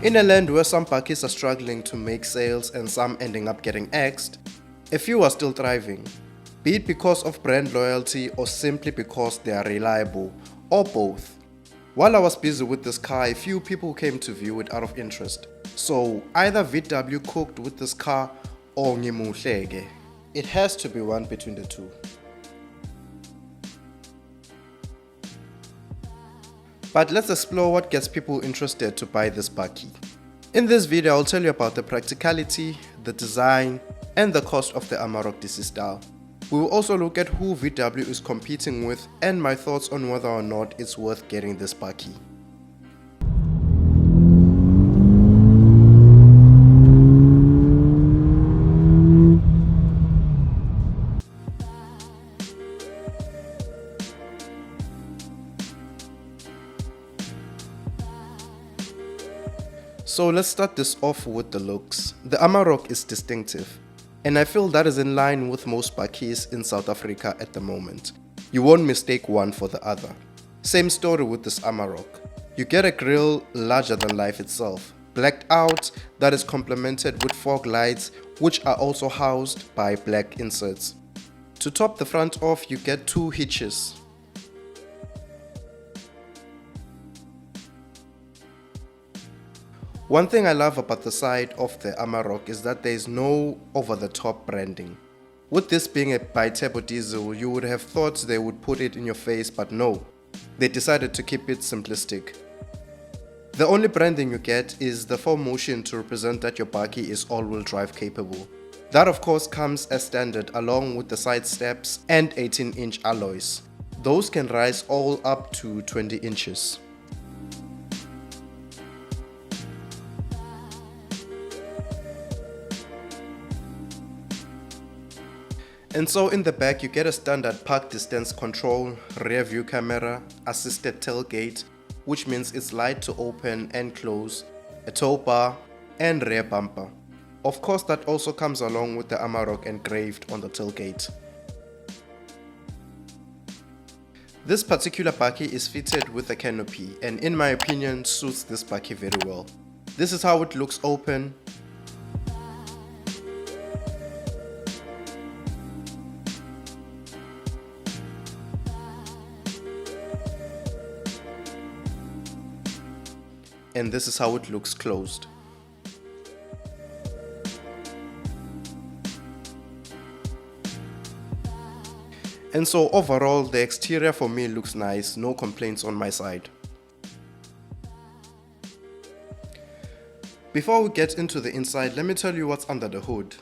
In a land where some bakkies are struggling to make sales and some ending up getting axed, a few are still thriving, be it because of brand loyalty or simply because they are reliable, or both. While I was busy with this car, a few people came to view it out of interest. So either VW cooked with this car or ngimuhleke. It has to be one between the two. But let's explore what gets people interested to buy this bakkie. In this video, I'll tell you about the practicality, the design, and the cost of the Amarok DC style. We will also look at who VW is competing with and my thoughts on whether or not it's worth getting this bakkie. So let's start this off with the looks. The Amarok is distinctive, and I feel that is in line with most bakkies in South Africa at the moment. You won't mistake one for the other. Same story with this Amarok. You get a grille larger than life itself, blacked out, that is complemented with fog lights, which are also housed by black inserts. To top the front off, you get two hitches. One thing I love about the side of the Amarok is that there is no over-the-top branding. With this being a bi-turbo diesel, you would have thought they would put it in your face, but no. They decided to keep it simplistic. The only branding you get is the 4Motion to represent that your bakkie is all-wheel drive capable. That of course comes as standard along with the side steps and 18-inch alloys. Those can rise all up to 20 inches. And so in the back you get a standard park distance control, rear view camera, assisted tailgate, which means it's light to open and close, a tow bar, and rear bumper. Of course that also comes along with the Amarok engraved on the tailgate. This particular bakkie is fitted with a canopy and in my opinion suits this bakkie very well. This is how it looks open. And this is how it looks closed. And so overall the exterior for me looks nice, no complaints on my side. Before we get into the inside, let me tell you what's under the hood.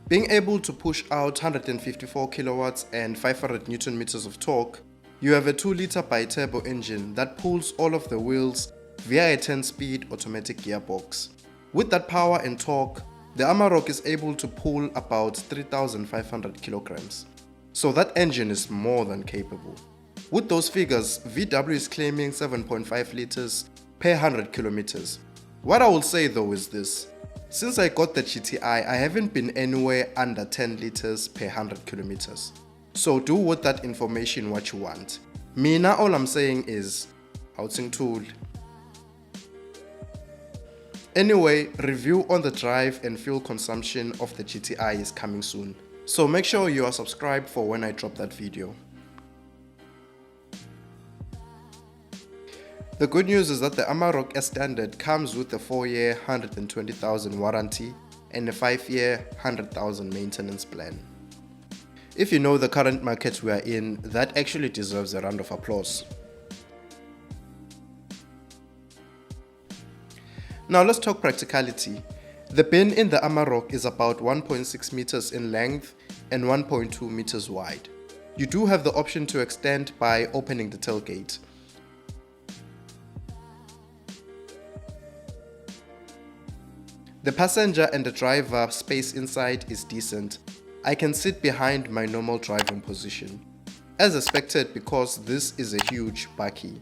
Being able to push out 154 kilowatts and 500 Newton meters of torque, you have a 2-liter bi-turbo engine that pulls all of the wheels via a 10-speed automatic gearbox. With that power and torque, the Amarok is able to pull about 3,500 kilograms. So that engine is more than capable. With those figures, VW is claiming 7.5 liters per 100 kilometers. What I will say though is this. Since I got the GTI, I haven't been anywhere under 10 liters per 100 kilometers. So do with that information what you want. Mina, all I'm saying is, housing tool. Anyway, review on the drive and fuel consumption of the GTI is coming soon. So make sure you are subscribed for when I drop that video. The good news is that the Amarok as standard comes with a 4-year 120,000 warranty and a 5-year 100,000 maintenance plan. If you know the current market we are in, that actually deserves a round of applause. Now let's talk practicality. The bin in the Amarok is about 1.6 meters in length and 1.2 meters wide. You do have the option to extend by opening the tailgate. The passenger and the driver space inside is decent. I can sit behind my normal driving position, as expected because this is a huge bakkie.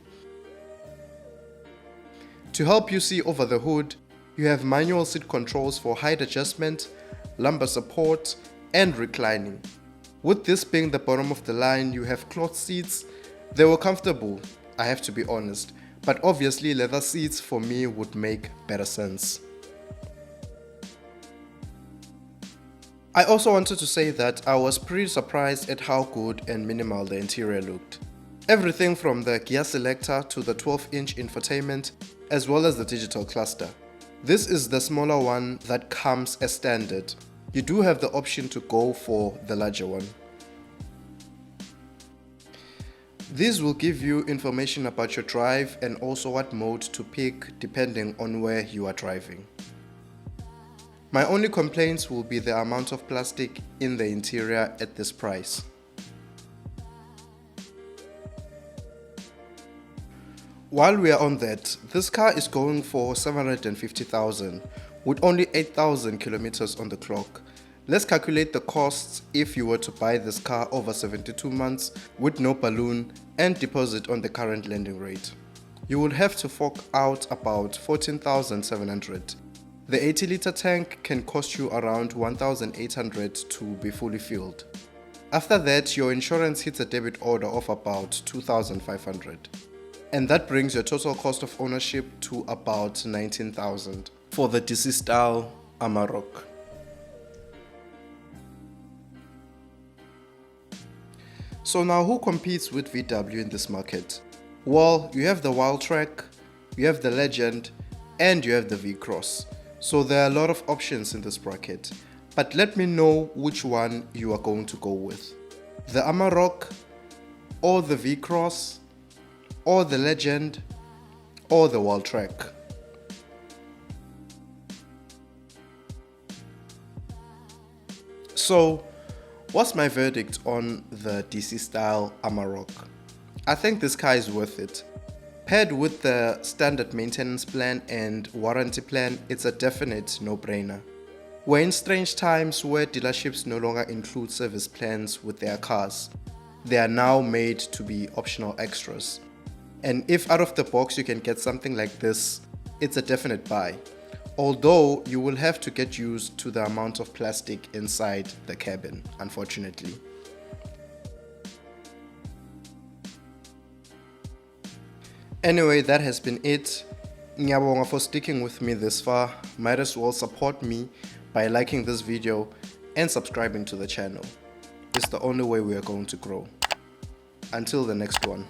To help you see over the hood, you have manual seat controls for height adjustment, lumbar support, and reclining. With this being the bottom of the line, you have cloth seats. They were comfortable, I have to be honest, but obviously leather seats for me would make better sense. I also wanted to say that I was pretty surprised at how good and minimal the interior looked. Everything from the gear selector to the 12-inch infotainment, as well as the digital cluster. This is the smaller one that comes as standard. You do have the option to go for the larger one. These will give you information about your drive and also what mode to pick depending on where you are driving. My only complaints will be the amount of plastic in the interior at this price. While we are on that, this car is going for 750,000 with only 8,000 kilometers on the clock. Let's calculate the costs if you were to buy this car over 72 months with no balloon and deposit on the current lending rate. You would have to fork out about 14,700. The 80-liter tank can cost you around 1,800 to be fully filled. After that, your insurance hits a debit order of about 2,500. And that brings your total cost of ownership to about 19,000 for the DC style Amarok. So now who competes with VW in this market? Well, you have the Wildtrak, you have the Legend, and you have the Vcross. So there are a lot of options in this bracket, but let me know which one you are going to go with. The Amarok, or the Vcross, or the Legend, or the Wildtrak. So, what's my verdict on the DC style Amarok? I think this car is worth it. Paired with the standard maintenance plan and warranty plan, it's a definite no-brainer. We're in strange times where dealerships no longer include service plans with their cars. They are now made to be optional extras. And if out of the box you can get something like this, it's a definite buy. Although you will have to get used to the amount of plastic inside the cabin, unfortunately. Anyway, that has been it. Ngiyabonga for sticking with me this far. Might as well support me by liking this video and subscribing to the channel. It's the only way we are going to grow. Until the next one.